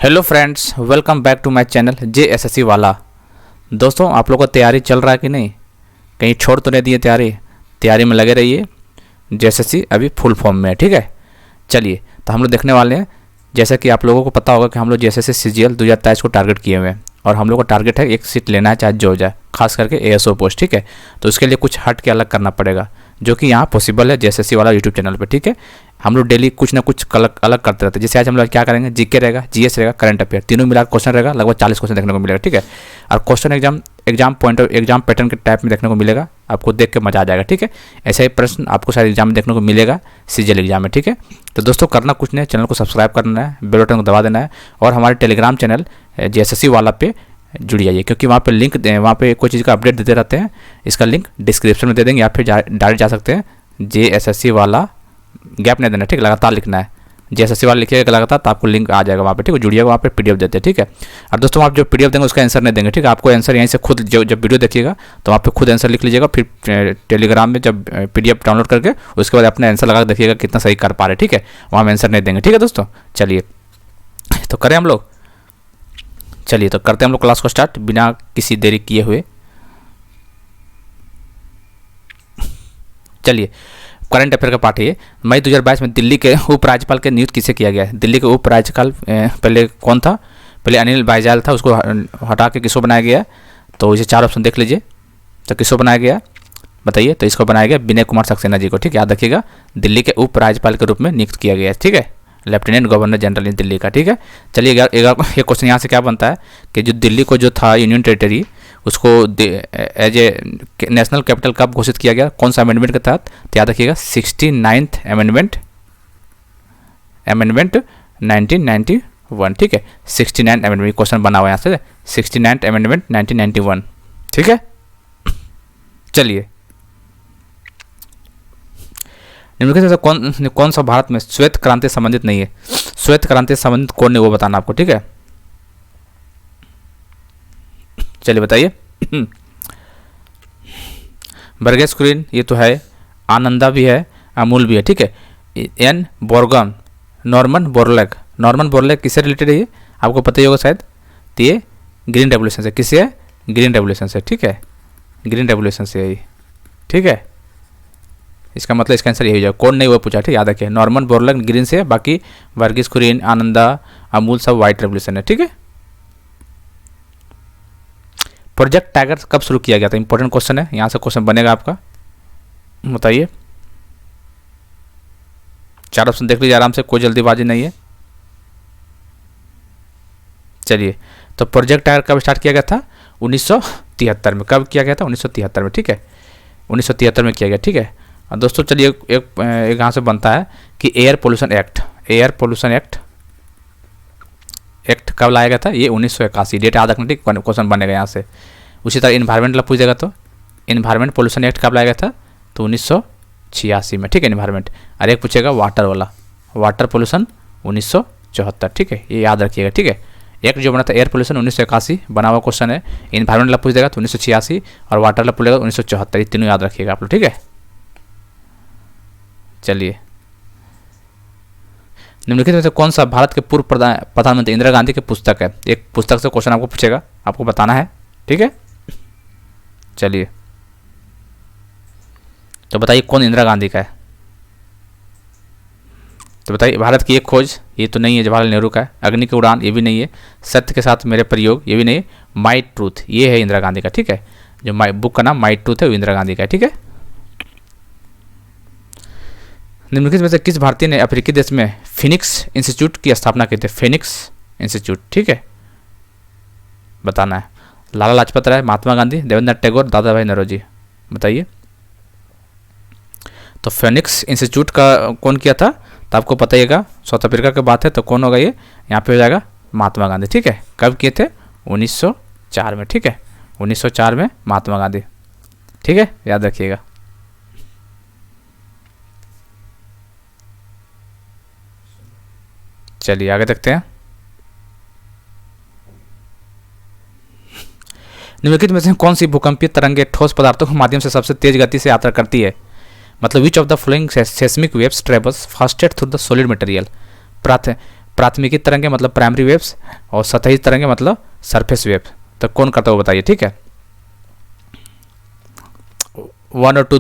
Hello friends, welcome back to my channel JSSC वाला। दोस्तों, आप लोगों को तैयारी चल रहा है कि नहीं? कहीं छोड़ तो नहीं दिए तैयारी में लगे रहिए। JSSC अभी फुल फॉर्म में है, ठीक है। चलिए, तो हम लोग देखने वाले हैं। जैसा कि आप लोगों को पता होगा कि हम लोग JSSC CGL 2023 को टारगेट किए हुए हैं और हम लोग का टारगेट है एक सीट लेना है, चाहे जो हो जाए, खास करके ASO पोस्ट, ठीक है। तो उसके लिए कुछ हट के अलग करना पड़ेगा, जो कि यहाँ पॉसिबल है JSSC वाला यूट्यूब चैनल पे, ठीक है। हम लोग डेली कुछ ना कुछ अलग करते रहते हैं। जैसे आज हम लोग क्या करेंगे, जीके रहेगा, GS रहेगा, करंट अफेयर, तीनों मिलाकर क्वेश्चन रहेगा। लगभग 40 क्वेश्चन देखने को मिलेगा, ठीक है। और question exam point of exam pattern के टाइप में देखने को मिलेगा। आपको देख के मजा आ जाएगा, ठीक है। ऐसा ही प्रश्न आपको सारे एग्जाम में देखने को मिलेगा, CGL एग्जाम में, ठीक है। तो दोस्तों, करना कुछ नहीं, चैनल को सब्सक्राइब करना है, बेल बटन को दबा देना है और हमारे टेलीग्राम चैनल JSSC वाला पे जुड़ जाइए, क्योंकि वहाँ पे लिंक वहाँ पे कोई चीज़ का अपडेट देते रहते हैं। इसका लिंक डिस्क्रिप्शन में दे देंगे, या फिर डायरेक्ट जा सकते हैं। JSSC वाला गैप नहीं देना, ठीक है, लगातार लिखना है। JSSC वाला लिखिएगा लगातार, तो आपको लिंक आ जाएगा वहाँ पे, ठीक है। जुड़िएगा, वहाँ पे PDF देते हैं, ठीक है। और दोस्तों, आप जो PDF देंगे उसका आंसर नहीं देंगे, ठीक है। आपको आंसर यहीं से खुद जब वीडियो देखिएगा तो वहाँ पे खुद आंसर लिख लीजिएगा। फिर टेलीग्राम में जब PDF डाउनलोड करके उसके बाद अपना आंसर लगा के देखिएगा कितना सही कर पा रहे, ठीक है। वहाँ में आंसर नहीं देंगे, ठीक है दोस्तों। चलिए, तो करें हम लोग। चलिए, तो करते हैं हम लोग क्लास को स्टार्ट बिना किसी देरी किए हुए। चलिए, करंट अफेयर का पार्ट है। मई 2022 में दिल्ली के उपराज्यपाल के नियुक्त किसे किया गया है? दिल्ली के उपराज्यपाल पहले कौन था? पहले अनिल बाईजाल था, उसको हटा के किसको बनाया गया? तो इसे 4 ऑप्शन देख लीजिए। तो किसको बनाया गया बताइए? तो इसको बनाया गया विनय कुमार सक्सेना जी को, ठीक है। याद रखिएगा, दिल्ली के उपराज्यपाल के रूप में नियुक्त किया गया है, ठीक है। Lieutenant governor general in Delhi का, ठीक है। चलिए, ये क्वेश्चन यहाँ से क्या बनता है कि जो दिल्ली को जो था यूनियन टेरिटरी, उसको एज ए नेशनल कैपिटल कब घोषित किया गया? कौन सा अमेंडमेंट के तहत? तो याद रखिएगा 69th अमेंडमेंट 1991, ठीक है। 69th अमेंडमेंट क्वेश्चन बना हुआ है यहाँ से, 69th अमेंडमेंट 1991, ठीक है। चलिए, निम्नलिखित में से कौन सा भारत में श्वेत क्रांति संबंधित नहीं है? श्वेत क्रांति संबंधित कौन नहीं, वो बताना आपको, ठीक है। चलिए बताइए। बर्गेस कुरियन ये तो है, आनंदा भी है, अमूल भी है, ठीक है। एन बोर्गन, नॉर्मन बोरलैग किससे रिलेटेड है? ये आपको पता ही होगा शायद। तो ये ग्रीन रेवोल्यूशन से, किससे है? ग्रीन रेवोल्यूशन से, ठीक है। ग्रीन रेवोल्यूशन से है ये, ठीक है। इसका मतलब इसका आंसर यही हो जाएगा। कौन नहीं वो पूछा, ठीक है, याद रखिए। नॉर्मन बोरलैग ग्रीन से है, बाकी बर्गेस कुरियन, आनंदा, अमूल सब व्हाइट रेवोल्यूशन है, ठीक है। प्रोजेक्ट टाइगर कब शुरू किया गया था? इंपॉर्टेंट क्वेश्चन है, यहाँ से क्वेश्चन बनेगा आपका। बताइए, 4 ऑप्शन देख लीजिए आराम से, कोई जल्दीबाजी नहीं है। चलिए, तो प्रोजेक्ट टाइगर कब स्टार्ट किया गया था? 1973 में। कब किया गया था? 1973 में, ठीक है। 1973 में किया गया, ठीक है। और दोस्तों, चलिए एक यहाँ से बनता है कि एयर पोल्यूशन एक्ट कब लाया गया था? ये 1981, डेट याद रखना, ठीक। क्वेश्चन बनेगा यहाँ से। उसी तरह इन्वायरमेंट पूछ देगा तो इन्वायरमेंट पोल्यूशन एक्ट कब लाया गया था? तो 1986 में, ठीक है, इन्वायरमेंट। और एक पूछेगा वाटर वाला, वाटर पोल्यूशन 1974, ठीक है। ये याद रखिएगा, ठीक है। एक जो बना था एयर पोल्यूशन 1981 बना हुआ क्वेश्चन है। इन्वायरमेंट ला पूछ देगा तो 1986 और वाटर ला पूछेगा 1974, ये तीनों याद रखिएगा आप लोग, ठीक है। चलिए, निम्नलिखित में से कौन सा भारत के पूर्व प्रधानमंत्री इंदिरा गांधी की पुस्तक है? एक पुस्तक से क्वेश्चन आपको पूछेगा, आपको बताना है, ठीक है। चलिए, तो बताइए कौन इंदिरा गांधी का है? तो बताइए, भारत की एक खोज, ये तो नहीं है, जवाहरलाल नेहरू का है। अग्नि की उड़ान, ये भी नहीं है। सत्य के साथ मेरे प्रयोग, ये भी नहीं है। माई ट्रूथ, ये है इंदिरा गांधी का, ठीक है। जो बुक का नाम माई ट्रूथ है, वो इंदिरा गांधी का है, ठीक है। निम्नलिखित में से किस भारतीय ने अफ्रीकी देश में फिनिक्स इंस्टीट्यूट की स्थापना की थी? फिनिक्स इंस्टीट्यूट, ठीक है, बताना है। लाला लाजपत राय, महात्मा गांधी, देवेंद्र टैगोर, दादा भाई नौरोजी, बताइए। तो फिनिक्स इंस्टीट्यूट का कौन किया था? तो आपको पता ही होगा, साउथ अफ्रीका की बात है, तो कौन होगा ये? यहाँ पे हो जाएगा महात्मा गांधी, ठीक है। कब किए थे? 1904 में, ठीक है। 1904 में महात्मा गांधी, ठीक है, याद रखिएगा। चलिए, आगे देखते हैं। निम्नलिखित में से कौन सी भूकंपीय तरंगे ठोस पदार्थों के माध्यम से सबसे तेज गति से यात्रा करती है? मतलब विच of the following seismic waves travels fastest through the solid material? प्राथमिकी तरंगे मतलब प्राइमरी वेव्स, और सतही तरंगे मतलब सरफेस वेव। तो कौन करता है वो बताइए, ठीक है। 1 और 2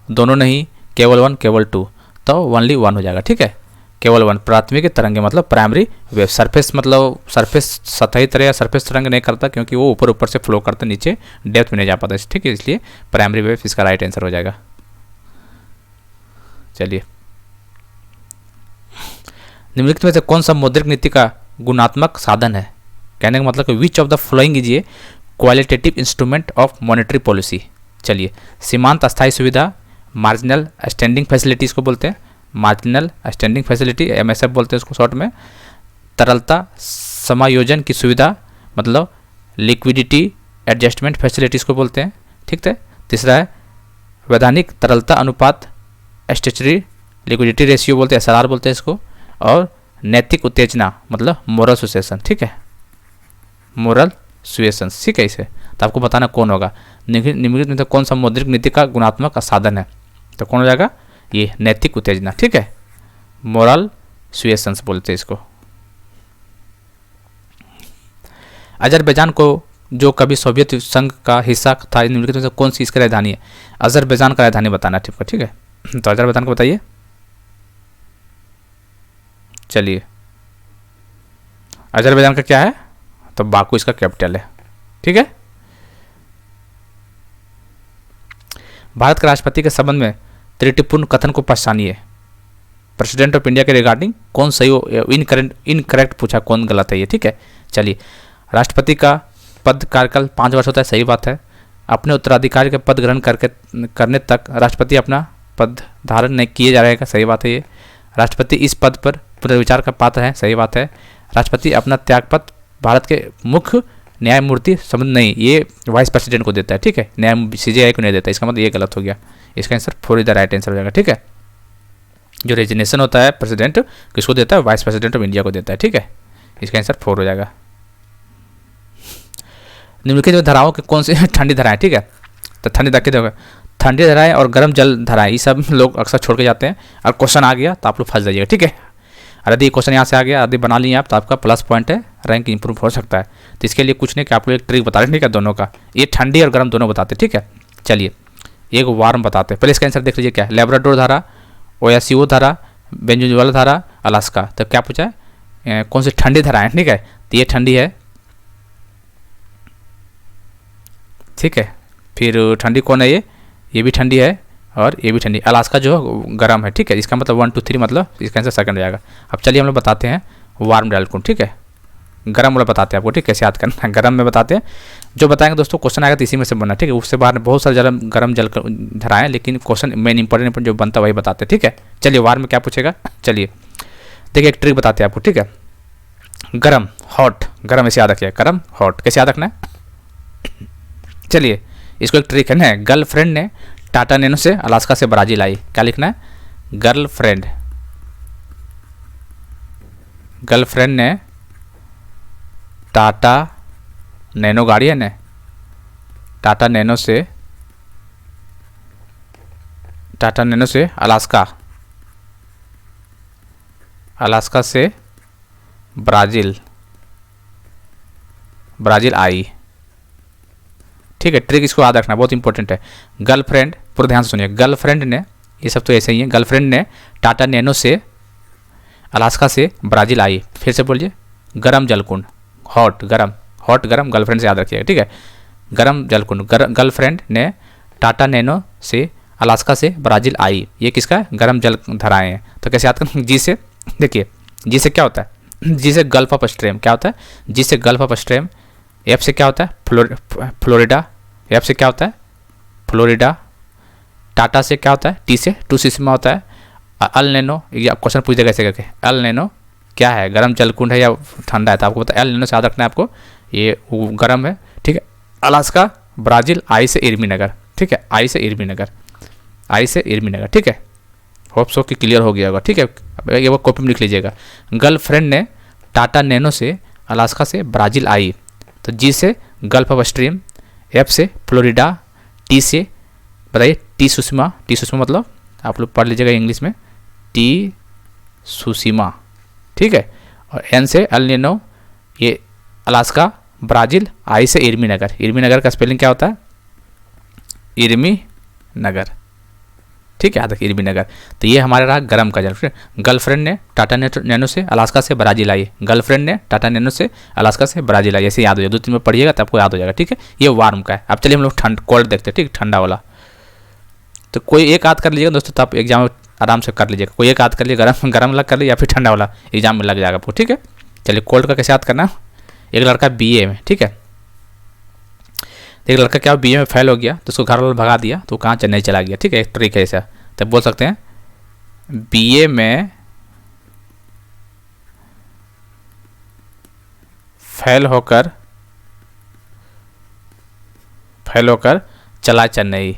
दोनों नहीं, केवल 1 केवल 2, तो ओनली 1 हो जाएगा, ठीक है। केवल 1 प्राथमिक तरंगे मतलब प्राइमरी वेव। सरफेस मतलब सरफेस सतही तरह या सरफेस तरंग नहीं करता, क्योंकि वो ऊपर से फ्लो करता, नीचे डेप्थ में नहीं जा पाता, ठीक है। इसलिए प्राइमरी वेव इसका राइट आंसर हो जाएगा। चलिए, निम्नलिखित में से कौन सा मौद्रिक नीति का गुणात्मक साधन है? कहने का मतलब विच of the following is a qualitative instrument of monetary policy. चलिए, सीमांत अस्थायी सुविधा, मार्जिनल स्टैंडिंग फैसिलिटीज़ को बोलते हैं, मार्जिनल स्टैंडिंग फैसिलिटी MSF बोलते हैं उसको शॉर्ट में। तरलता समायोजन की सुविधा मतलब लिक्विडिटी एडजस्टमेंट फैसिलिटीज़ को बोलते हैं, ठीक है। तीसरा है वैधानिक तरलता अनुपात, स्टेचुरी लिक्विडिटी रेशियो बोलते हैं, SLR बोलते हैं इसको। और नैतिक उत्तेजना मतलब मोरल सुसेशन, ठीक है, मोरल सुएशन, ठीक है। इसे तो आपको बताना कौन होगा। निम्नलिखित में से कौन सा मौद्रिक नीति का गुणात्मक साधन है? तो कौन हो जाएगा? ये नैतिक उत्तेजना, ठीक है, मोरल सुएशंस बोलते हैं इसको। अजरबैजान को जो कभी सोवियत संघ का हिस्सा था, निम्नलिखित में से कौन सी इसकी राजधानी है? अजरबैजान का राजधानी बताना, ठीक है। तो अजरबैजान को बताइए। चलिए, अजरबैजान का क्या है? तो बाकू इसका कैपिटल है, ठीक है। भारत के राष्ट्रपति के संबंध में त्रुटिपूर्ण कथन को पहचानिए। प्रेसिडेंट ऑफ इंडिया के रिगार्डिंग कौन सही इनकरेक्ट पूछा, कौन गलत है ये, ठीक है। चलिए, राष्ट्रपति का पद कार्यकाल 5 वर्ष होता है, सही बात है। अपने उत्तराधिकारी के पद ग्रहण करने तक राष्ट्रपति अपना पद धारण नहीं किए जा रहेगा, सही बात है ये। राष्ट्रपति इस पद पर पुनर्विचार का पात्र है, सही बात है। राष्ट्रपति अपना त्यागपत्र भारत के मुख्य न्यायमूर्ति संबंध नहीं, ये वाइस प्रेसिडेंट को देता है, ठीक है, न्याय CJI को नहीं देता। इसका मतलब ये गलत हो गया, इसका answer 4 is the right answer हो जाएगा, ठीक है। जो रेजिग्नेशन होता है प्रेसिडेंट किसको देता है? वाइस प्रेसिडेंट ऑफ इंडिया को देता है, ठीक है। इसका आंसर 4 हो जाएगा। निम्नलिखित धाराओं के कौन सी ठंडी धाराएं, ठीक है। तो ठंडी देखिए, ठंडी धाराएं और गर्म जल धाराएं, ये सब लोग अक्सर छोड़ के जाते हैं। और क्वेश्चन आ गया तो आप लोग फंस जाइएगा, ठीक है। और यदि क्वेश्चन यहाँ से आ गया, यदि बना लिए आप, तो आपका प्लस पॉइंट है, रैंक इंप्रूव हो सकता है। तो इसके लिए कुछ नहीं कि आप लोग एक ट्रिक बता रहे हैं, ठीक है, दोनों का। ये ठंडी और गर्म दोनों बताते हैं, ठीक है। चलिए, एक वार्म बताते हैं। पहले इसका आंसर देख लीजिए क्या है। लेब्राडोर धारा, ओयासिओ धारा, वेनेजुएला धारा, अलास्का। तो क्या पूछा है? कौन सी ठंडी धारा है, ठीक है। तो ये ठंडी है, ठीक है। फिर ठंडी कौन है? ये भी ठंडी है, और ये भी ठंडी। अलास्का जो गर्म है, ठीक है। इसका मतलब 1 2 3 मतलब इसका आंसर सेकंड हो जाएगा। अब चलिए हम लोग बताते हैं वार्म डालकुंड, ठीक है। गर्म वाला बताते हैं आपको, ठीक है, कैसे याद करना है। गर्म में बताते हैं, जो बताएंगे दोस्तों क्वेश्चन आएगा तो इसी में से बनना, ठीक है। उससे बाहर बहुत सारे गर्म जल धराएं, लेकिन क्वेश्चन मेन इंपॉर्टेंट जो बनता है वही बताते हैं, ठीक है। चलिए, वार्म में क्या पूछेगा? चलिए देखिए, एक ट्रिक बताते हैं आपको, ठीक है। गर्म हॉट, गर्म ऐसे याद रखिए, गर्म हॉट कैसे याद रखना है? चलिए, इसको एक ट्रिक है ना। गर्लफ्रेंड ने टाटा नैनो से अलास्का से ब्राजील आई, क्या लिखना है? गर्लफ्रेंड, गर्लफ्रेंड ने टाटा नैनो गाड़ी है ना, टाटा नैनो से अलास्का से ब्राजील आई, ठीक है। ट्रिक इसको याद रखना, बहुत इंपॉर्टेंट है। गर्लफ्रेंड, पूरा ध्यान से सुनिए। गर्लफ्रेंड ने, ये सब तो ऐसे ही है, गर्लफ्रेंड ने टाटा नैनो से अलास्का से ब्राजील आई। फिर से बोलिए, गरम जलकुंड, हॉट गरम गर्लफ्रेंड से याद रखिएगा, ठीक है। गरम जलकुंड, गर्लफ्रेंड ने टाटा नैनो से अलास्का से ब्राजील आई, ये किसका है? गरम जल धाराएं हैं। तो कैसे याद करें? जी से, देखिए जी से क्या होता है? जी से गल्फ ऑफ स्ट्रीम, क्या होता है? जी से गल्फ ऑफ स्ट्रीम। एफ से क्या होता है? फ्लोरिडा, एफ से क्या होता है? फ्लोरिडा। टाटा से क्या होता है? टी से टू सिस्मा होता है। अल नैनो, ये आप क्वेश्चन पूछ देगा ऐसे करके, अल नैनो क्या है? गर्म जलकुंड है या ठंडा है? तो आपको पता है, एल नैनो से याद रखना है आपको, ये गर्म है, ठीक है। अलास्का, ब्राज़ील, आई से इर्मी नगर, ठीक है, आई से इर्मी नगर, ठीक है। होप सो कि क्लियर हो गया होगा, ठीक है। ये वो कॉपी में लिख लीजिएगा। गर्लफ्रेंड ने टाटा नैनो से अलास्का से ब्राज़ील आई, तो जी से गल्फ ऑफ स्ट्रीम, एफ से फ्लोरिडा, टी से बताइए टी सुषमा मतलब आप लोग पढ़ लीजिएगा इंग्लिश में, टी सुषमा, ठीक है। और एन से एल नीनो, ये अलास्का, ब्राज़ील। आई से इर्मी नगर। इर्मी नगर का स्पेलिंग क्या होता है? इर्मी नगर, ठीक है, याद रखिए इर्मी नगर। तो ये हमारा रहा गर्म का जल। गर्लफ्रेंड ने टाटा नैनो से अलास्का से ब्राज़ील आई। गर्लफ्रेंड ने टाटा नैनो से अलास्का से ब्राज़ील आई, ऐसे याद हो जाए, 2-3 में पढ़िएगा तो आपको याद हो जाएगा, ठीक है। ये वार्म का है। अब चलिए हम लोग कोल्ड देखते हैं, ठीक, ठंडा वाला। तो कोई एक आध कर लीजिएगा दोस्तों, तो आप एग्जाम में आराम से कर लीजिएगा। कोई एक आध कर लीजिए, गर्म वाला कर लीजिए या फिर ठंडा वाला, एग्जाम में लग जाएगा आपको, ठीक है। चलिए कोल्ड का कैसे याद करना। एक लड़का बीए में, ठीक है, एक लड़का क्या बीए में फेल हो गया तो उसको घर वाला भगा दिया, तो कहाँ चेन्नई चला गया, ठीक है। एक ट्रिक है ऐसा, तो बोल सकते हैं बीए में फेल होकर चला चेन्नई,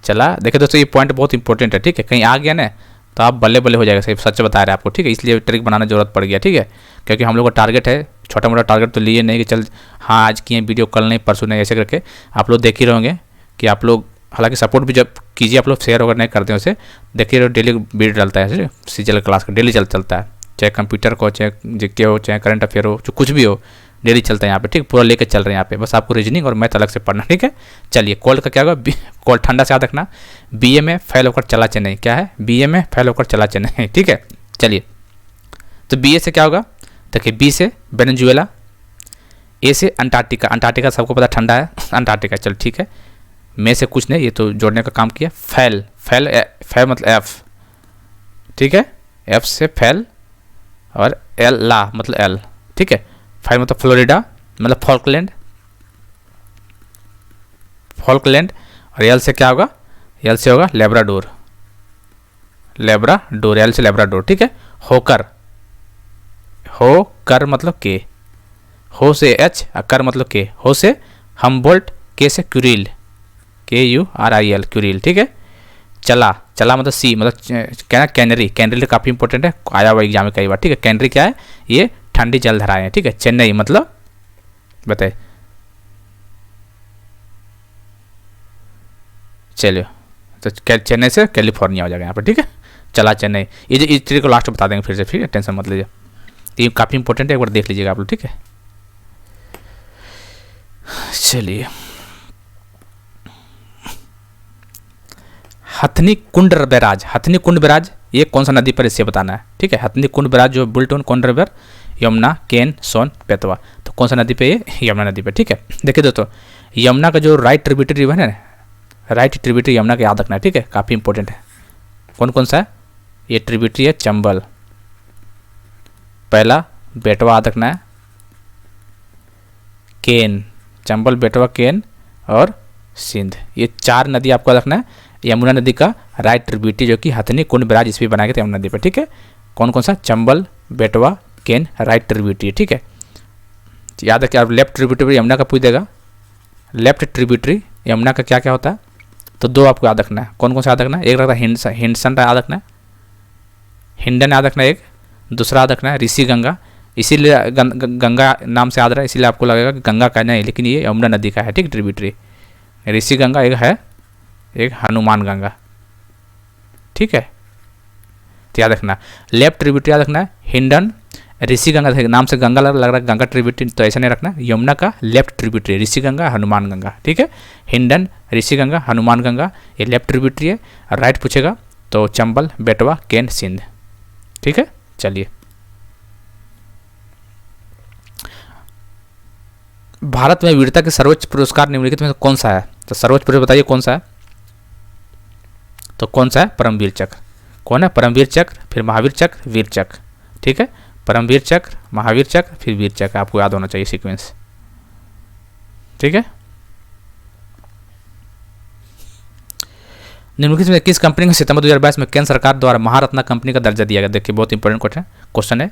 चला। देखिए दोस्तों ये पॉइंट बहुत इंपॉर्टेंट है, ठीक है। कहीं आ गया ना तो आप बल्ले बल्ले हो जाएगा, सही सच बता रहे हैं आपको, ठीक है। इसलिए ट्रिक बनाना जरूरत पड़ गया, ठीक है, क्योंकि हम लोग का टारगेट है, छोटा मोटा टारगेट तो लिए नहीं कि चल हाँ आज किए वीडियो, कल नहीं परसों नहीं, ऐसे करके आप लोग देख ही रहोगे कि आप लोग, हालांकि सपोर्ट भी जब कीजिए आप लोग, शेयर अगर नहीं करते हैं उसे, देखिए रहो डेली वीडियो डलता है, सीजल क्लास का डेली चलता है, चाहे कंप्यूटर को, चाहे जीके हो, चाहे करंट अफेयर हो, जो कुछ भी हो, डेली चलता है यहाँ पे, ठीक, पूरा लेकर चल रहे हैं यहाँ पे। बस आपको रीजनिंग और मैथ अलग से पढ़ना, ठीक है। चलिए कोल्ड का क्या होगा, कोल्ड ठंडा से याद रखना, बीए में फेल होकर चला चेन्नई, क्या है, बीए में फेल होकर चला चेन्नई, ठीक है। चलिए तो बीए से क्या होगा, देखिए बी से वेनेजुएला, ए से अंटार्कटिका, अंटार्कटिका सबको पता ठंडा है, अंटार्कटिका, चल ठीक है। में से कुछ नहीं, ये तो जोड़ने का काम किया। फेल मतलब एफ, ठीक है, एफ से फेल और एल ला मतलब एल, ठीक है। फाइल मतलब फ्लोरिडा मतलब फॉल्कलैंड, और एल से क्या होगा, एल से होगा लेब्राडोर, एल से लेब्राडोर, ठीक है। होकर मतलब के, हो से एच, कर मतलब के, हो से हम्बोल्ट, के से क्यूरिल, KURIL क्यूरिल, ठीक है। चला मतलब सी मतलब क्या, कैनरी तो काफ़ी इंपॉर्टेंट है, आया हुआ एग्जाम में कई बार, ठीक है। कैनरी क्या है, ये ठंडी जलधाराएं, ठीक है। चेन्नई मतलब बताइए, चलिए तो चेन्नई से कैलिफोर्निया हो जाएगा यहाँ पर, ठीक है। चला चेन्नई, ये जो इस ट्रिक को लास्ट में बता देंगे फिर से, ठीक है, टेंशन मत लीजिए, ये काफ़ी इंपॉर्टेंट है, एक बार देख लीजिएगा आप लोग, ठीक है। चलिए हथनी कुंड बैराज ये कौन सा नदी पर, इससे बताना है, ठीक है। हथनी कुंड बैराज जो built on Kund river, Yamuna, Ken, Son, Betwa, तो कौन सा नदी पे, ये यमुना नदी पे, ठीक है। देखिए दोस्तों यमुना का जो राइट ट्रिब्यूटरी रिवर है ना, राइट ट्रिब्यूटरी यमुना का याद रखना है, ठीक है, काफ़ी इंपॉर्टेंट है। कौन सा है, ये ट्रिब्यूटरी है चंबल, पहला बेटवा याद रखना है, केन, चंबल, बेटवा, केन और सिंध, ये 4 नदी आपको रखना है। यमुना नदी का राइट ट्रिब्यूटरी जो कि हथनी कुंड बैराज इस पर बनाया गया था यमुना नदी पर, ठीक है। कौन सा, चंबल, बेटवा, केन, राइट ट्रिब्यूटरी, ठीक है। याद रखिए, आप लेफ्ट ट्रिब्यूटरी यमुना का पूछ देगा, लेफ्ट ट्रिब्यूटरी यमुना का क्या क्या होता है, तो 2 आपको याद रखना है। कौन सा याद रखना है, एक रखता है हिंडसन याद रखना है, हिंडन याद रखना है एक, दूसरा याद रखना है ऋषि गंगा, इसीलिए गंगा नाम से याद रहा है, इसीलिए आपको लगेगा कि गंगा का नहीं, लेकिन ये यमुना नदी का है, ठीक, ट्रिब्यूटरी। ऋषि गंगा एक है, एक हनुमान गंगा, ठीक है, तो याद रखना। लेफ्ट ट्रिब्यूटरी याद रखना है हिंडन, ऋषि गंगा नाम से गंगा लग रहा है, गंगा ट्रिब्यूटरी, तो ऐसा नहीं रखना। यमुना का लेफ्ट ट्रिब्यूटरी ऋषि गंगा, हनुमान गंगा, ठीक है। हिंडन, ऋषि गंगा, हनुमान गंगा, ये लेफ्ट ट्रिब्यूटरी है। राइट पूछेगा तो चंबल, बेटवा, केन, सिंध, ठीक है। चलिए भारत में वीरता के सर्वोच्च पुरस्कार निम्नलिखित में कौन सा है, तो सर्वोच्च पुरस्कार बताइए कौन सा है, तो कौन सा है, परमवीर चक्र। कौन है, परमवीर चक्र, फिर महावीर चक्र, वीर चक्र, ठीक है। परमवीर चक्र, महावीर चक्र, फिर वीर चक्र, आपको याद होना चाहिए सीक्वेंस, ठीक है। निम्नलिखित में किस कंपनी को सितंबर 2022 में केंद्र सरकार द्वारा महारत्ना कंपनी का दर्जा दिया गया, देखिए बहुत इंपॉर्टेंट क्वेश्चन है,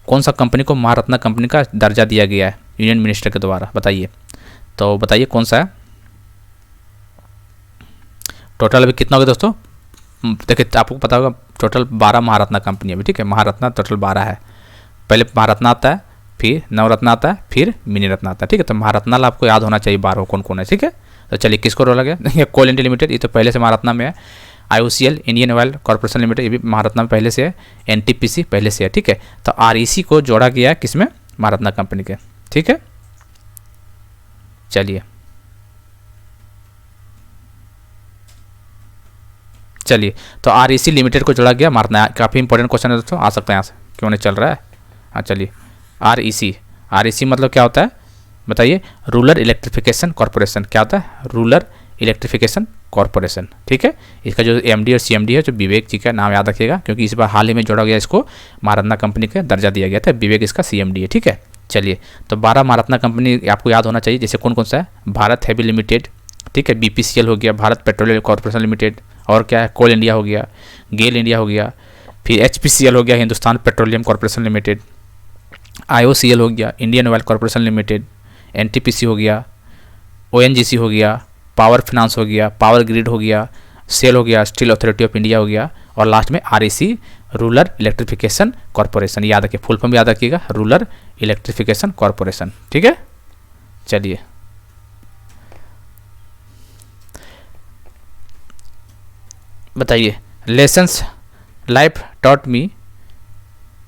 कौन सा कंपनी को महारत्ना कंपनी का दर्जा दिया गया है यूनियन मिनिस्टर के द्वारा, बताइए, तो बताइए कौन सा है। टोटल अभी कितना हो गया दोस्तों, देखिए आपको पता होगा टोटल 12 महारत्ना कंपनी अभी, ठीक है। महारत्ना टोटल 12 है, पहले महारत्ना आता है, फिर नवरत्ना आता है, फिर मिनी रत्ना आता है, ठीक है। तो महारत्ना आपको याद होना चाहिए 12 कौन कौन है, ठीक है। तो चलिए किसको रोला गया, कोल इंडिया लिमिटेड, ये तो पहले से महारत्ना में है। IOCL Indian oil corporation limited, ये भी महारत्ना में पहले से है, NTPC पहले से है, ठीक है। तो REC को जोड़ा गया है किसमें, महारत्ना कंपनी के, ठीक है। चलिए तो REC लिमिटेड को जोड़ा गया महारत्ना, काफ़ी इंपॉर्टेंट क्वेश्चन है दोस्तों, आ सकता है यहाँ से, क्यों नहीं चल रहा है। हाँ चलिए, REC मतलब क्या होता है बताइए, रूरल इलेक्ट्रिफिकेशन कॉर्पोरेशन। क्या होता है, रूरल इलेक्ट्रिफिकेशन कॉर्पोरेशन, ठीक है। इसका जो MD और CMD है जो विवेक जी का, नाम याद रखिएगा, क्योंकि इस बार हाल ही में जोड़ा गया, इसको महारत्ना कंपनी का दर्जा दिया गया था, विवेक इसका CMD है, ठीक है। चलिए तो 12 महारत्ना कंपनी आपको याद होना चाहिए, जैसे कौन कौन सा है, भारत हैवी लिमिटेड, ठीक है, BPCL हो गया, भारत पेट्रोलियम कॉर्पोरेशन लिमिटेड, और क्या है, कोल इंडिया हो गया, गेल इंडिया हो गया, फिर HPCL हो गया, Hindustan petroleum corporation limited, IOCL हो गया, Indian oil corporation limited, NTPC हो गया, ONGC हो गया, पावर फिनांस हो गया, पावर ग्रिड हो गया, सेल हो गया, स्टील अथॉरिटी ऑफ इंडिया हो गया, और लास्ट में REC रूरल इलेक्ट्रिफिकेशन कॉर्पोरेशन। याद रखिए, फुल फॉर्म याद रखिएगा, रूरल इलेक्ट्रिफिकेशन कॉर्पोरेशन, ठीक है। चलिए बताइए, lessons life taught me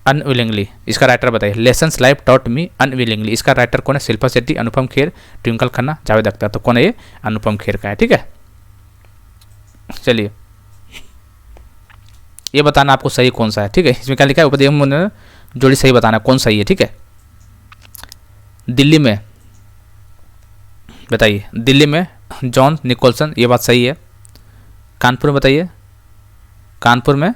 unwillingly, इसका राइटर बताइए, lessons life taught me unwillingly, इसका राइटर कौन है, शिल्पा शेट्टी, अनुपम खेर, ट्विंकल खन्ना, जावेद अख्तर। तो कौन है ये, अनुपम खेर का है, ठीक है। चलिए ये बताना आपको सही कौन सा है, ठीक है। इसमें क्या लिखा है, उपदेश जोड़ी सही बताना कौन सही है, ठीक है। दिल्ली में बताइए, दिल्ली में जॉन निकोलसन, ये बात सही है। कानपुर में बताइए, कानपुर में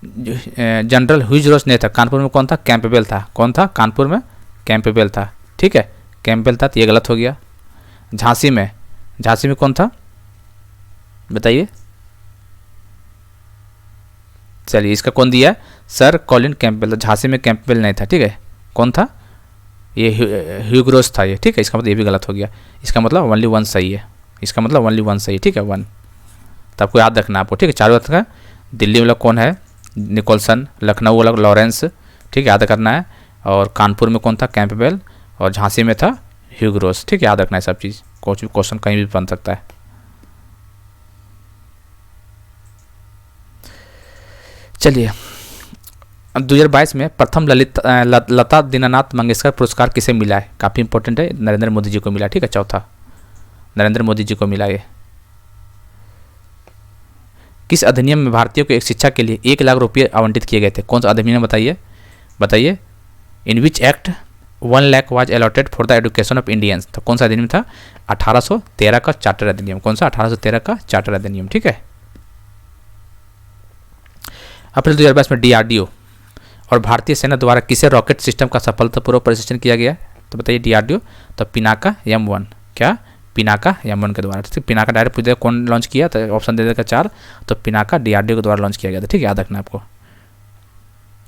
जनरल ह्यूज रोज नहीं था, कानपुर में कौन था, कैंपबेल था। कौन था, कानपुर में कैंपबेल था, ठीक है, कैंपबेल था, तो ये गलत हो गया। झांसी में कौन था बताइए, चलिए इसका कौन दिया है, सर कॉलिन कैंपबेल था, झांसी में कैंपबेल नहीं था, ठीक है। कौन था, ये ह्यूग रोज था ये, ठीक है। इसका मतलब ये भी गलत हो गया, इसका मतलब ओनली वन सही है, इसका मतलब ओनली वन सही, ठीक है, वन। तो आपको याद रखना आपको, ठीक है। चारों का दिल्ली वाला कौन है, निकोलसन, लखनऊ वाला लॉरेंस, ठीक है, याद करना है। और कानपुर में कौन था, कैंपबेल, और झांसी में था ह्यूग रोज, ठीक है, याद रखना है सब चीज़, कुछ भी क्वेश्चन कहीं भी बन सकता है। चलिए 2022 में प्रथम लता दीनानाथ मंगेशकर पुरस्कार किसे मिला है, काफ़ी इंपॉर्टेंट है, नरेंद्र मोदी जी को मिला, ठीक है। चौथा नरेंद्र मोदी जी को मिला ये। किस अधिनियम में भारतीयों को एक शिक्षा के लिए 1 लाख रुपये आवंटित किए गए थे, कौन सा अधिनियम बताइए। In which act 1 lakh was allotted for the education of Indians, तो कौन सा अधिनियम था, 1813 का चार्टर अधिनियम। कौन सा, 1813 का चार्टर अधिनियम, ठीक है। अप्रैल 2022 में DRDO और भारतीय सेना द्वारा किसे रॉकेट सिस्टम का सफलतापूर्वक परीक्षण किया गया, तो बताइए DRDO, तो पिनाका M1, क्या, पिनाका M1 के द्वारा, ठीक है। पिनाका डायरेक्ट पूछ देगा कौन लॉन्च किया, तो ऑप्शन दे देगा 4, तो पिनाका DRDO के द्वारा लॉन्च किया गया था, ठीक है, याद रखना आपको,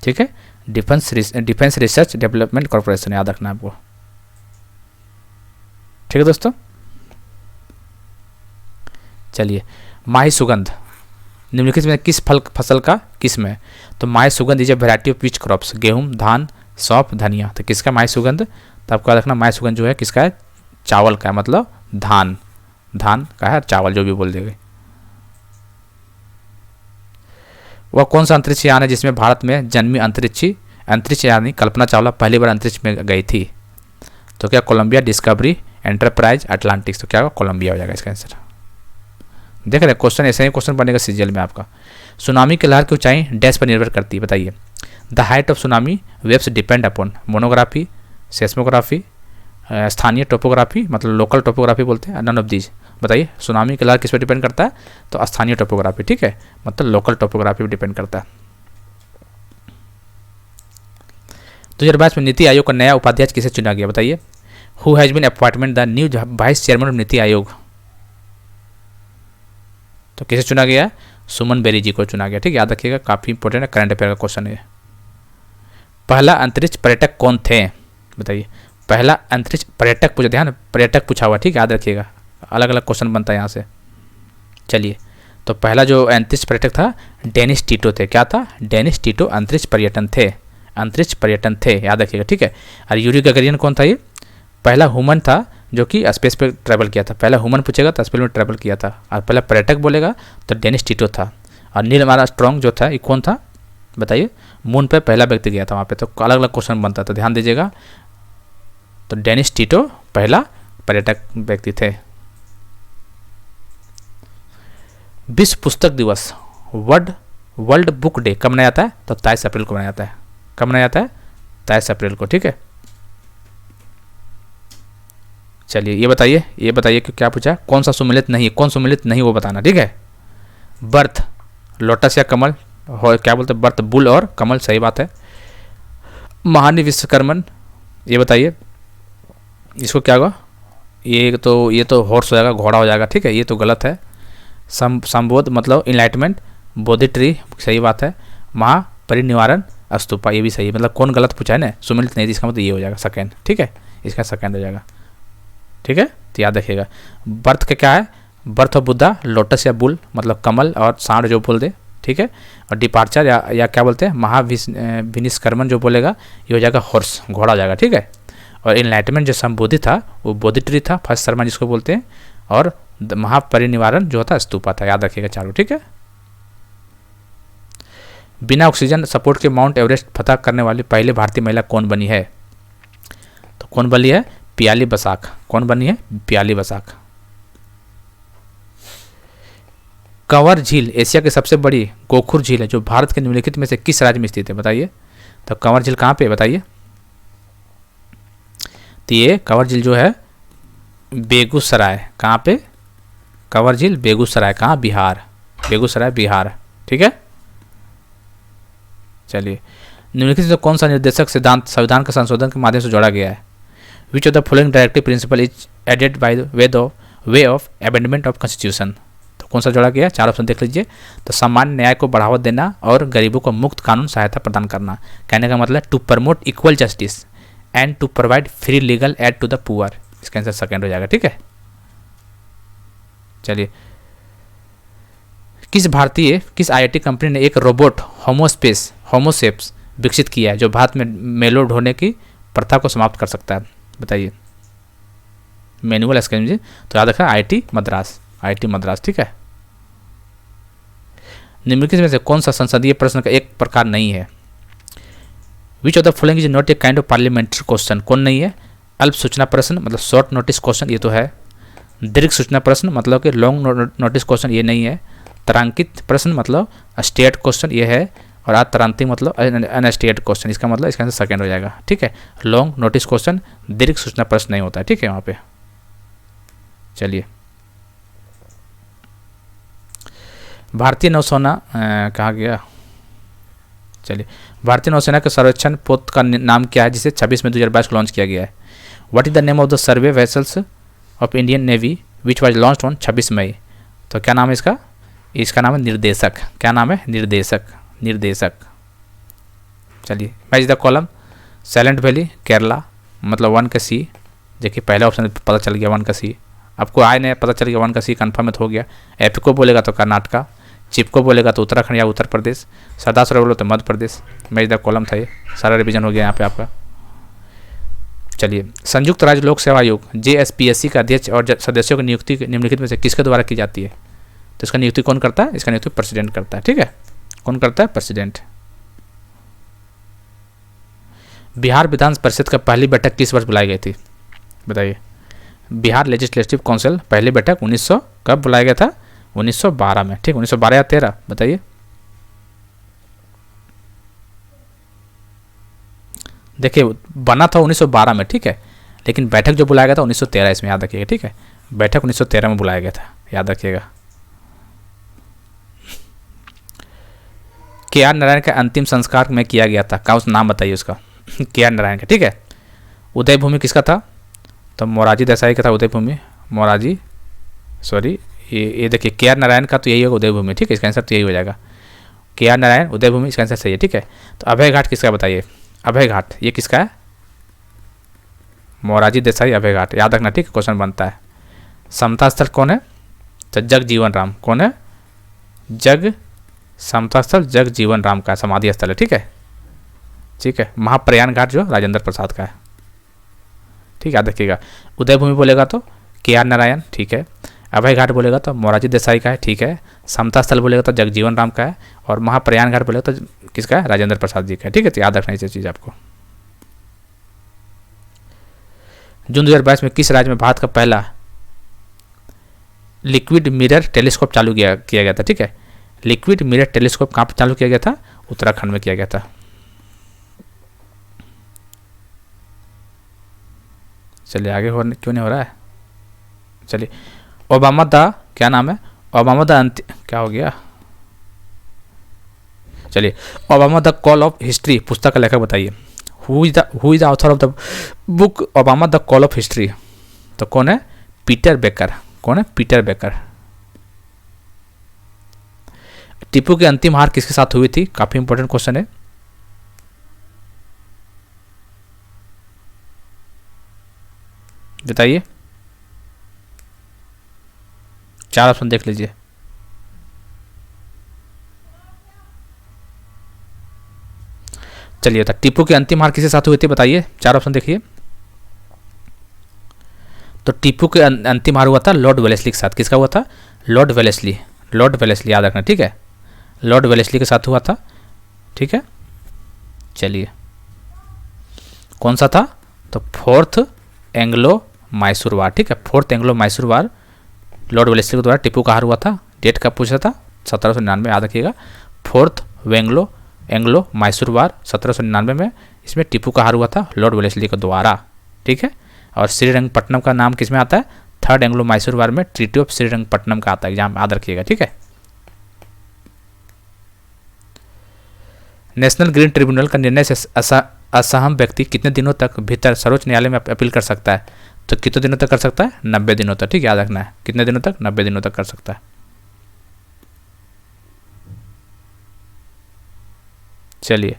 ठीक है। डिफेंस रिसर्च डेवलपमेंट कॉर्पोरेशन, याद रखना आपको, ठीक है दोस्तों। चलिए, माही सुगंध निम्नलिखित में किस फसल का किस्म है, तो माही सुगंध is a variety of which crops, गेहूं, धान, सौंफ, धनिया। तो किसका माही सुगंध, तो आपको याद रखना माही सुगंध जो है किसका है, चावल का है, मतलब धान का है, चावल जो भी बोल देंगे। वह कौन सा अंतरिक्ष यान है जिसमें भारत में जन्मी अंतरिक्ष यानी कल्पना चावला पहली बार अंतरिक्ष में गई थी, तो क्या कोलंबिया, डिस्कवरी, एंटरप्राइज, अटलांटिक्स। तो क्या होगा, कोलंबिया हो जाएगा इसका आंसर। देख रहे हैं क्वेश्चन, ऐसे ही क्वेश्चन बनेगा सीजीएल में आपका। सुनामी की लहर की ऊंचाई डैश पर निर्भर करती है, बताइए। The height of tsunami waves depend upon monography, seismography, स्थानीय टोपोग्राफी, मतलब लोकल टोपोग्राफी बोलते हैं, नन ऑफ दीज। बताइए सुनामी की लहर किस पर डिपेंड करता है, तो स्थानीय टोपोग्राफी, ठीक है, मतलब लोकल टोपोग्राफी पर डिपेंड करता है। 2022 में नीति आयोग का नया उपाध्यक्ष किसे चुना गया, बताइए। Who has been appointment the new vice chairman of Niti Aayog, तो किसे चुना गया, सुमन बेरी जी को चुना गया, ठीक है, याद रखिएगा, काफी इंपॉर्टेंट है, करंट अफेयर का क्वेश्चन है। पहला अंतरिक्ष पर्यटक कौन थे, बताइए। पहला अंतरिक्ष पर्यटक पूछा, ध्यान पर्यटक पूछा हुआ, ठीक है, याद रखिएगा, अलग अलग क्वेश्चन बनता है यहाँ से। चलिए, तो पहला जो अंतरिक्ष पर्यटक था डेनिस टीटो थे, क्या था, डेनिस टीटो अंतरिक्ष पर्यटन थे, याद रखिएगा, ठीक है। और यूरी गगरियन कौन था, ये पहला ह्यूमन था जो कि स्पेस पे ट्रैवल किया था, पहला ह्यूमन पूछेगा तो स्पेस में ट्रैवल किया था, और पहला पर्यटक बोलेगा तो डेनिस टीटो था। और नील आर्मस्ट्रॉन्ग जो था ये कौन था बताइए, मून पे पहला व्यक्ति गया था वहाँ पे। तो अलग अलग क्वेश्चन बनता था, ध्यान दीजिएगा। तो डेनिस टीटो पहला पर्यटक व्यक्ति थे। विश्व पुस्तक दिवस वर्ल्ड बुक डे कब मनाया जाता है? तो 23 अप्रैल को मनाया जाता है। कब मनाया जाता है? 23 अप्रैल को, ठीक है। चलिए ये बताइए कि क्या पूछा, कौन सा सुमेलित नहीं है, कौन सुमेलित नहीं वो बताना, ठीक है। बर्थ लोटस या कमल, क्या बोलते हैं, बर्थ बुल और कमल, सही बात है। महानी विश्वकर्मन, ये बताइए इसको क्या होगा, ये तो हॉर्स हो जाएगा, घोड़ा हो जाएगा, ठीक है, ये तो गलत है। संबोध मतलब इनलाइटमेंट, बोधि ट्री, सही बात है। महापरिनिवारण स्तूपा, ये भी सही है। मतलब कौन गलत पूछा है ना, सुमेलित नहीं, इसका मतलब ये हो जाएगा सेकेंड, ठीक है, इसका सेकेंड हो जाएगा, ठीक है। तो याद रखिएगा बर्थ का क्या है, बर्थ ऑफ बुद्धा, लोटस या बुल मतलब कमल और सांड जो बोल दे, ठीक है। और डिपार्चर या क्या बोलते हैं, महाविनिष्कर्मण जो बोलेगा ये हो जाएगा हॉर्स, घोड़ा हो जाएगा, ठीक है। और इनलाइटमेंट जो संबोधि था वो बोधि ट्री था, फर्स्ट शर्मा जिसको बोलते हैं। और महापरिनिवारण जो था स्तूपा था, याद रखिएगा चारों, ठीक है। बिना ऑक्सीजन सपोर्ट के माउंट एवरेस्ट फतह करने वाली पहली भारतीय महिला कौन बनी है? तो कौन बनी है? पियाली बसाक। कौन बनी है? पियाली बसाक। कंवर झील एशिया की सबसे बड़ी गोखुर झील है जो भारत के निम्नलिखित में से किस राज्य में स्थित है? बताइए। तो कंवर झील कहाँ पे है बताइए? तो ये कंवर झील जो है बेगूसराय, कहाँ पे? कंवर झील बेगूसराय, कहाँ? बिहार, बेगूसराय बिहार, ठीक है। चलिए निम्नलिखित से कौन सा निर्देशक सिद्धांत संविधान के संशोधन के माध्यम से जोड़ा गया है? Which of the following directive principle is added by the way of amendment of constitution? तो कौन सा जोड़ा गया? चार ऑप्शन देख लीजिए। तो सामान्य न्याय को बढ़ावा देना और गरीबों को मुक्त कानून सहायता प्रदान करना। कहने का मतलब to promote equal justice and to provide free legal aid to the poor. इसका आंसर सेकंड हो जाएगा, ठीक है। चलिए किस आईआईटी कंपनी ने एक रोबोट होमोसेप्स विकसित किया है जो भारत में मेलो ढोने की प्रथा को समाप्त कर सकता है? बताइए। मैनुअल स्कैनिंग, तो याद रखना आईआईटी मद्रास, ठीक है। निम्नलिखित में से कौन सा संसदीय प्रश्न का एक प्रकार नहीं है? Which of the following is not a kind of parliamentary question? कौन नहीं है? अल्प सूचना प्रश्न मतलब शॉर्ट नोटिस क्वेश्चन, ये तो है। दीर्घ सूचना प्रश्न मतलब कि लॉन्ग नोटिस क्वेश्चन, ये नहीं है। तारांकित प्रश्न मतलब स्टेट क्वेश्चन, ये है। और आतरांतिक मतलब अनस्टेट क्वेश्चन, इसका मतलब इसका आंसर सेकंड हो जाएगा, ठीक है। लॉन्ग नोटिस क्वेश्चन, दीर्घ सूचना प्रश्न नहीं होता है, ठीक है वहाँ पे। चलिए भारतीय नौसेना कहाँ गया? चलिए भारतीय नौसेना के सर्वेक्षण पोत का नाम क्या है जिसे 26 मई 2022 को लॉन्च किया गया है? What is the name of the survey vessels of Indian navy which was launched on 26 मई? तो क्या नाम है इसका? इसका नाम है निर्देशक। क्या नाम है? निर्देशक। चलिए match the column. Silent valley Kerala मतलब 1 का सी, देखिए पहला ऑप्शन पता चल गया 1 का सी। आपको आए नहीं पता चल गया 1 का सी कन्फर्म हो गया। एपिको बोलेगा तो कर्नाटका, चिपको बोलेगा तो उत्तराखंड या उत्तर प्रदेश, सरदार बोलो तो Madhya Pradesh. Match the column था ये, सारा रिवीजन हो गया यहाँ पे आपका। चलिए संयुक्त राज्य लोक सेवा आयोग JSPSC का अध्यक्ष और सदस्यों की नियुक्ति निम्नलिखित में से किसके द्वारा की जाती है? तो इसका नियुक्ति कौन करता है? इसका नियुक्ति प्रेसिडेंट करता है, ठीक है। कौन करता है? प्रेसिडेंट। बिहार विधान परिषद का पहली बैठक किस वर्ष बुलाई गई थी? बताइए। बिहार लेजिस्लेटिव काउंसिल पहली बैठक 1900 कब बुलाया गया था? 1912 में, ठीक। 1912 या 13 बताइए। देखिए बना था 1912 में, ठीक है, लेकिन बैठक जो बुलाया गया था 1913 इसमें, याद रखिएगा, ठीक है। बैठक 1913 में बुलाया गया था, याद रखिएगा। KR नारायण का अंतिम संस्कार में किया गया था, का उस नाम बताइए उसका। KR नारायण का, ठीक है। उदय भूमि किसका था? तो मोरारजी देसाई का था उदय भूमि। ये देखिए KR नारायण का तो यही होगा उदय भूमि, ठीक है। इसका आंसर तो यही हो जाएगा KR नारायण उदय भूमि, इसका आंसर सही है, ठीक है। तो अभय घाट किसका बताइए? अभय घाट ये किसका है? मोरारजी देसाई अभय घाट, याद रखना, ठीक है, क्वेश्चन बनता है। समता स्थल कौन है? तो जगजीवन राम। कौन है? समता स्थल जगजीवन राम का समाधि स्थल है, ठीक है, ठीक है। महाप्रयाण घाट जो राजेंद्र प्रसाद का है, ठीक, याद रखिएगा। उदय भूमि बोलेगा तो KR नारायण, ठीक है। अभय घाट बोलेगा तो मोरारजी देसाई का है, ठीक है। समता स्थल बोलेगा तो जगजीवन राम का है, और महाप्रयाण घाट बोलेगा तो किसका है, राजेंद्र प्रसाद जी का है, ठीक है। तो याद रखना ये चीज़ आपको। जून 2022 में किस राज्य में भारत का पहला लिक्विड मिरर टेलीस्कोप चालू किया गया था, ठीक है। लिक्विड मिरर टेलीस्कोप कहाँ पर चालू किया गया था, उत्तराखंड में किया गया था। चलिए आगे क्यों नहीं हो रहा है, चलिए। ओबामा द, क्या नाम है, ओबामा द क्या हो गया, चलिए। Obama the call of history पुस्तक का लेखक बताइए। Who is the author of the book Obama the call of history, तो कौन है, पीटर बेकर। कौन है, पीटर बेकर। टीपू की अंतिम हार किसके साथ हुई थी, काफी इंपॉर्टेंट क्वेश्चन है। बताइए, 4 ऑप्शन देख लीजिए। चलिए, टीपू की अंतिम हार किसके साथ हुई थी बताइए, 4 ऑप्शन देखिए। तो टीपू के अंतिम हार हुआ था लॉर्ड वेलेस्ली के साथ। किसका हुआ था, लॉर्ड वेलेस्ली। लॉर्ड वेलेस्ली याद रखना, ठीक है। लॉर्ड वेलेस्ली के साथ हुआ था, ठीक है। चलिए, कौन सा था, तो फोर्थ एंग्लो मैसूर वार, ठीक है। फोर्थ एंग्लो मैसूर वार लॉर्ड वेलेस्ली के द्वारा टीपू का हार हुआ था। डेट कब पूछा था, 1799, याद रखिएगा। फोर्थ एंग्लो मैसूर वार 1799 में, इसमें टीपू का हार हुआ था लॉर्ड वेलेस्ली के द्वारा, ठीक है। और श्रीरंगपट्टनम का नाम किस में आता है, थर्ड एंग्लो मैसूर वार में ट्रीटी ऑफ श्रीरंगपट्टनम का आता है, एग्जाम याद रखिएगा, ठीक है। नेशनल ग्रीन ट्रिब्यूनल का निर्णय से असहम व्यक्ति कितने दिनों तक भीतर सर्वोच्च न्यायालय में अपील कर सकता है, तो कितने दिनों तक कर सकता है, 90 दिनों तक, ठीक है। याद रखना है, कितने दिनों तक, 90 दिनों तक कर सकता है। चलिए,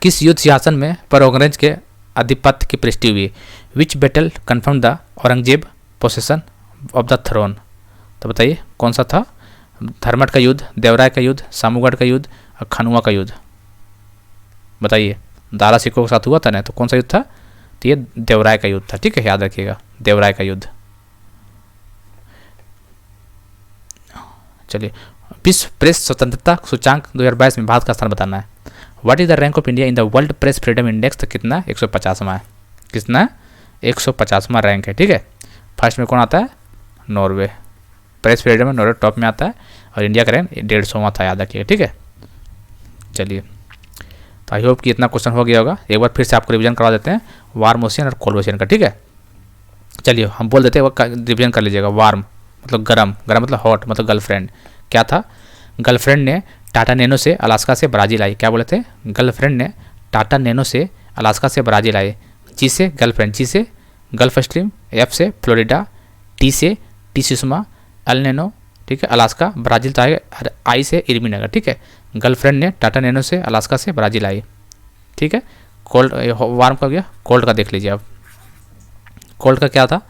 किस युद्ध सिंहासन में पर अंग्रेज के आधिपत्य की पुष्टि हुई, which battle confirm the Aurangzeb possession of the throne, तो बताइए कौन सा था, धर्मट का युद्ध, देवराय का युद्ध, सामूगढ़ का युद्ध और खनुआ का युद्ध, बताइए। दारा सिकों के साथ हुआ था ना, तो कौन सा युद्ध था, तो ये देवराय का युद्ध था, ठीक है। याद रखिएगा, देवराय का युद्ध। चलिए, विश्व प्रेस स्वतंत्रता सूचांक 2022 में भारत का स्थान बताना है। What is the rank of India in the world press freedom index, तो कितना, 150वां है। कितना, 150वां रैंक है, ठीक है। फर्स्ट में कौन आता है, नॉर्वे। प्रेस फ्रीडम में नॉर्वे टॉप में आता है, और इंडिया का रैंक 150वां था, याद रखिएगा, ठीक है। चलिए, तो आई होप कि इतना क्वेश्चन हो गया होगा। एक बार फिर से आपको रिवीजन करवा देते हैं वार्म ओशियन और कोल्ड ओशियन का, ठीक है। चलिए, हम बोल देते हैं, रिवीजन कर लीजिएगा। वार्म मतलब गरम, गरम मतलब हॉट, मतलब गर्लफ्रेंड। क्या था, गर्लफ्रेंड ने टाटा नैनो से अलास्का से ब्राज़ील आई, क्या बोले थे, गर्लफ्रेंड ने टाटा नैनो से अलास्का से ब्राज़ील आई। जी से गर्लफ्रेंड, जी से गल्फ स्ट्रीम, एफ से फ्लोरिडा, टी से टी सुषमा, एल नैनो, ठीक है, अलास्का, ब्राज़ील तो आएगा, आई से इर्मीनगर, ठीक है। गर्लफ्रेंड ने टाटा नैनो से अलास्का से ब्राज़ील आई, ठीक है। कोल्ड, वार्म का हो गया। कोल्ड का देख लीजिए अब। कोल्ड का क्या था,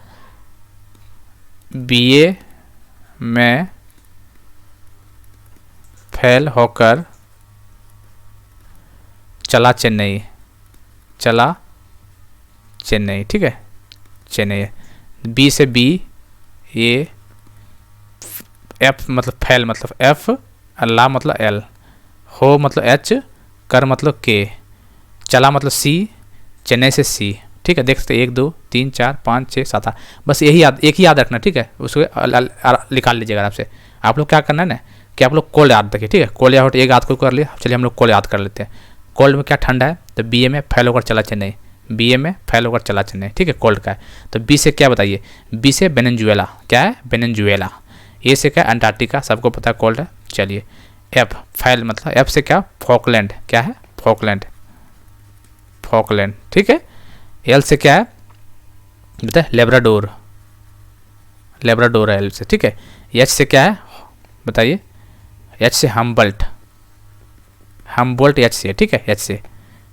बीए में फेल होकर चला चेन्नई, चला चेन्नई, ठीक है, चेन्नई। बी से बी, ये एफ मतलब फैल मतलब एफ, ला मतलब एल, हो मतलब एच, कर मतलब के, चला मतलब सी, चेन्नई से सी, ठीक है। देख सकते 1 2 3 4 5 6 7 8, बस यही याद, एक ही याद रखना, ठीक है। उसको निकाल लीजिएगा आराम से। आप लोग क्या करना है ना, कि आप लोग कोल्ड याद रखिए, ठीक है। कोल्ड या हॉट एक याद कर लिया, चलिए हम लोग कोल्ड याद कर लेते हैं। कोल्ड में क्या ठंडा है, तो बी ए में फैल होकर चला चेन्नई, बी ए में फैल होकर चला चेन्नई, ठीक है, कोल्ड का है। तो बी से क्या बताइए, बी से वेनेजुएला, क्या है, वेनेजुएला। ए से क्या, अंटार्कटिका, सबको पता है कोल्ड है। चलिए, एफ फैल मतलब एफ से क्या, फॉकलैंड, क्या है, फॉकलैंड, फॉकलैंड, ठीक है। एल से क्या है, बताए, लेब्राडोर, लेब्राडोर है एल से, ठीक है। एच से क्या है, बताइए, एच से हम्बल्ट, हम्बोल्ट एच से, ठीक है, एच से।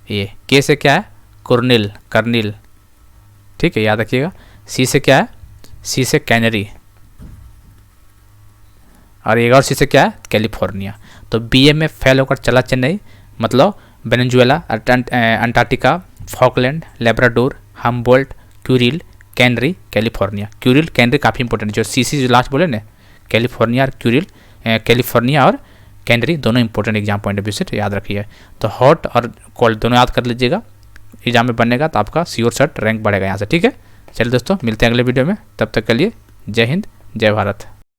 ये के से क्या है, कुर्निल, कर्निल, ठीक है, याद रखिएगा। सी से क्या है, सी से कैनरी, और एक और सी से क्या है, कैलिफोर्निया। तो बी ए में फेल होकर चला चेन्नई मतलब Venezuela, Antarctica, Falkland, Labrador, Humboldt, Kuril, canary, California. Kuril, canary काफ़ी इंपॉर्टेंट है, जो सीसी जो लास्ट बोले ना, कैलिफोर्निया और क्यूरिल, कैलिफोर्निया और कैनरी दोनों important exam point of view से याद रखिए। तो हॉट और कोल्ड दोनों याद कर लीजिएगा, एग्जाम में बनेगा तो आपका श्योर शर्ट रैंक बढ़ेगा यहाँ से, ठीक है। चलिए दोस्तों, मिलते हैं अगले वीडियो में, तब तक के लिए जय हिंद, जय भारत।